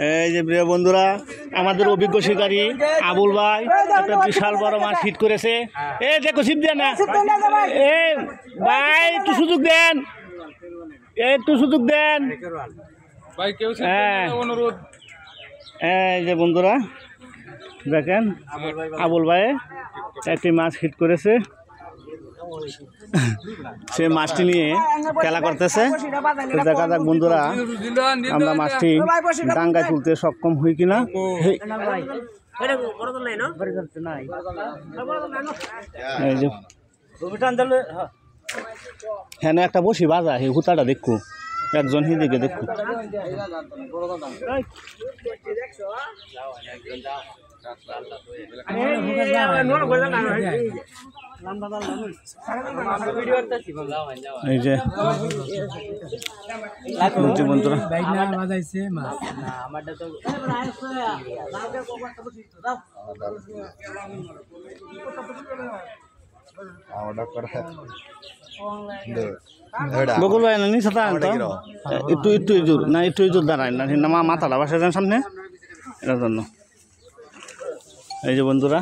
এই যে প্রিয় বন্ধুরা, আমাদের অভিজ্ঞ শিকারী আবুল ভাই একটা বিশাল বড় মাছ হিট করেছে। এই দেখো ছিপ দেন না, এই ভাই একটু সুযোগ দেন, একটু সুযোগ দেন। এই যে বন্ধুরা দেখেন, আবুল ভাই একটি মাছ হিট করেছে, সে মাছটি নিয়ে খেলা করতেছে। তো দেখা যাক বন্ধুরা, আমরা মাছটি ডাঙ্গায় তুলতে সক্ষম হই কিনা। এই যে হ্যাঁ একটা বসি বাজা, এই হুতাটা দেখো, একজন হিদিকে দেখো। এই যে বন্ধুরা, বকুল ভাই না নিচে একটু একটু ইজুর না, একটু ইজুর দাঁড়ায় না, মাথাটা বাসা যান সামনে, এটার জন্য। এই যে বন্ধুরা,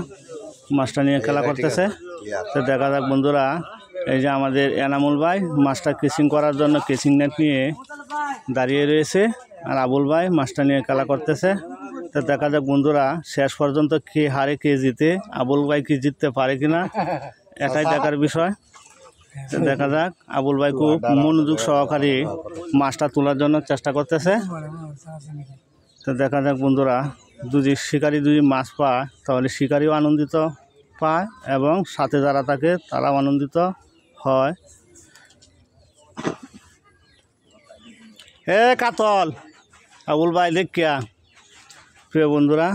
মাছটা নিয়ে খেলা করতেছে। তো দেখা যাক বন্ধুরা, এই যে আমাদের এনামুল ভাই মাছটা কেচিং করার জন্য কেচিং নেট নিয়ে দাঁড়িয়ে রয়েছে, আর আবুল ভাই মাছটা নিয়ে খেলা করতেছে। তো দেখা যাক বন্ধুরা, শেষ পর্যন্ত কে হারে কে জিতে, আবুল ভাই কি জিততে পারে কিনা, এটাই দেখার বিষয়। তো দেখা যাক, আবুল ভাই খুব মনোযোগ সহকারে মাছটা তোলার জন্য চেষ্টা করতেছে। তো দেখা যাক বন্ধুরা, যদি শিকারি যদি মাছ পায় তাহলে শিকারিও আনন্দিত পায় এবং সাথে যারা থাকে তারাও আনন্দিত হয়। কাতল আবুল ভাই দেখিয়া, প্রিয় বন্ধুরা,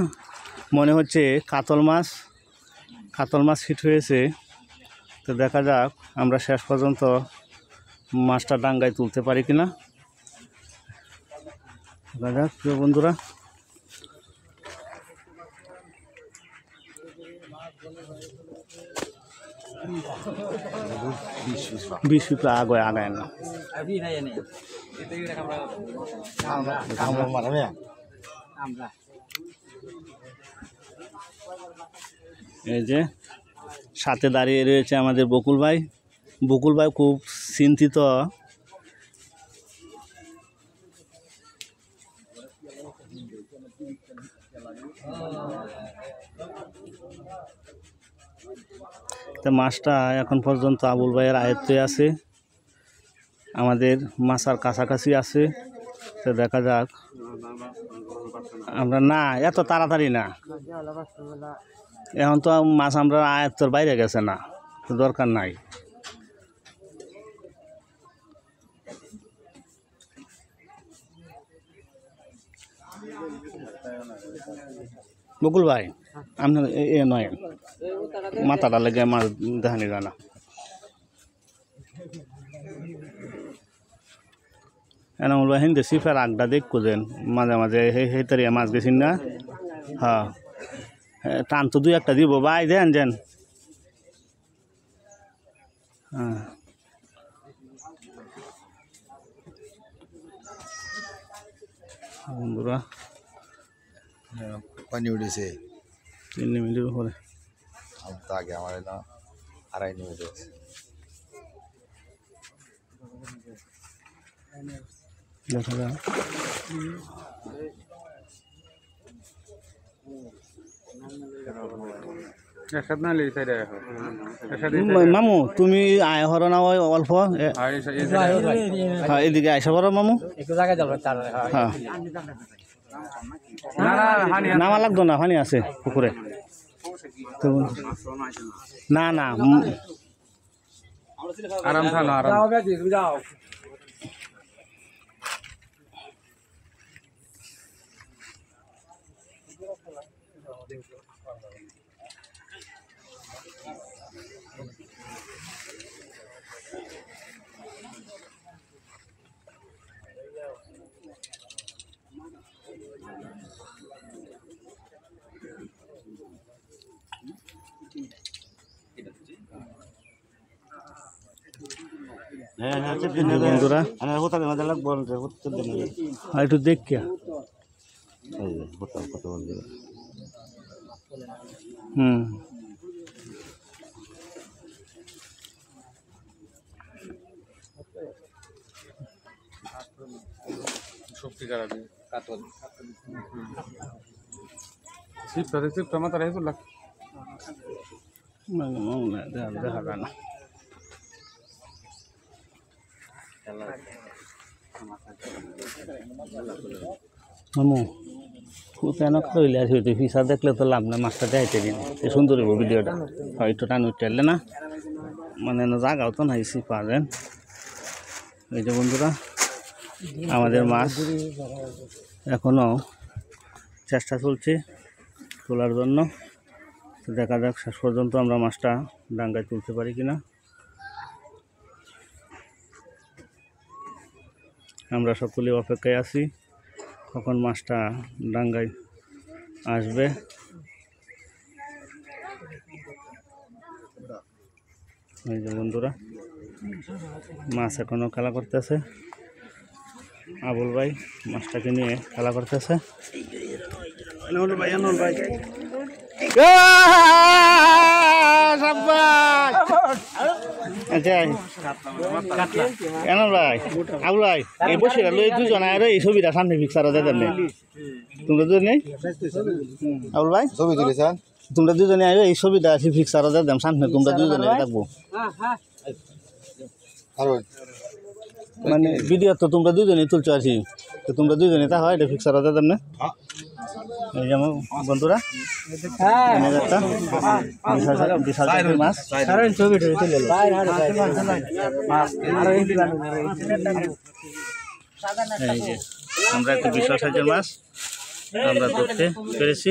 মনে হচ্ছে কাতল মাছ হিট হয়েছে। তো দেখা যাক আমরা শেষ পর্যন্ত মাছটা ডাঙ্গায় তুলতে পারি কিনা। দেখা যাক প্রিয় বন্ধুরা, বিশ ফিট আগায় না। এই যে সাথে দাঁড়িয়ে রয়েছে আমাদের বকুল ভাই খুব চিন্তিত। তো মাছটা এখন পর্যন্ত আবুল ভাইয়ের আয়ত্তে আছে, আমাদের মাছার কাছাকাছি আছে। তো দেখা যাক, আমরা না এত তাড়াতাড়ি না, এখন তো মাছ আমরা আয়ত্তর বাইরে গেছে না, তো দরকার নাই। বকুল ভাই আপনার এ নয়, মাথাটা লেগে মাছ দেখানি যায় না। এনামুল ভাই হিন্দে সিফের আগটা দেখো যেন মাঝে মাঝে হেতারিয়া মাছ গেছিন না। হ্যাঁ টান তো দুই একটা দিব ভাই, দেন যেন। হ্যাঁ বন্ধুরা, পানি উঠেছে 3 মিনিটের উপরে, আগে আমার 2.5 মিনিট দেখা যায়। মামু তুমি আয় হর না অল্প, হ্যাঁ এদিকে আইসা পড়ো মামু। হ্যাঁ নামা লাগতো না, পানি আছে পুকুরে। না না আরাম থানো, আরাম। বন্ধুরা একটু দেখ এই যে বোতল কত বলবে হুম সত্যিকার আছে কাতল সিপটা মাথা রেখে লাগ দেখা যায় না মামু কেন কইলে আসবে তুই ফিসা দেখলে তো লাভ না মাছটা দেখাইতে দিন এই সুন্দর হইব ভিডিওটা হয়তো টান উঠলে না মানে জাগাও তো নাই পাওয়া যায় এই যে বন্ধুরা আমাদের মাছ এখনো চেষ্টা চলছে তোলার জন্য তো দেখা যাক শেষ পর্যন্ত আমরা মাছটা ডাঙ্গায় তুলতে পারি কিনা আমরা সকলে অপেক্ষায় আছি কখন মাছটা ডাঙ্গায় আসবে এই যে বন্ধুরা মাছ এখনো খেলা করতেছে আবুল ভাই মাছটাকে নিয়ে খেলা করতেছে আবুল ভাই এই বসে দুজন এই ছবিটা সামনে পিকচার তোমরা দুজন নেই আবুল ভাই ছবি তুলেছেন তোমরা দুজনে আইবে এই ছবিটা আছে পিকচার দেন সামনে তোমরা দুজনে থাকবো মানে ভিডিও তো তোমরা দুজনে তুলছো আছি তো তোমরা দুজনে তা হয় এটা পিকচার দেন না এই যে আমার বন্ধুরা মাছ এই যে আমরা একটা বিশাল সাইজের মাছ আমরা ধরতে পেরেছি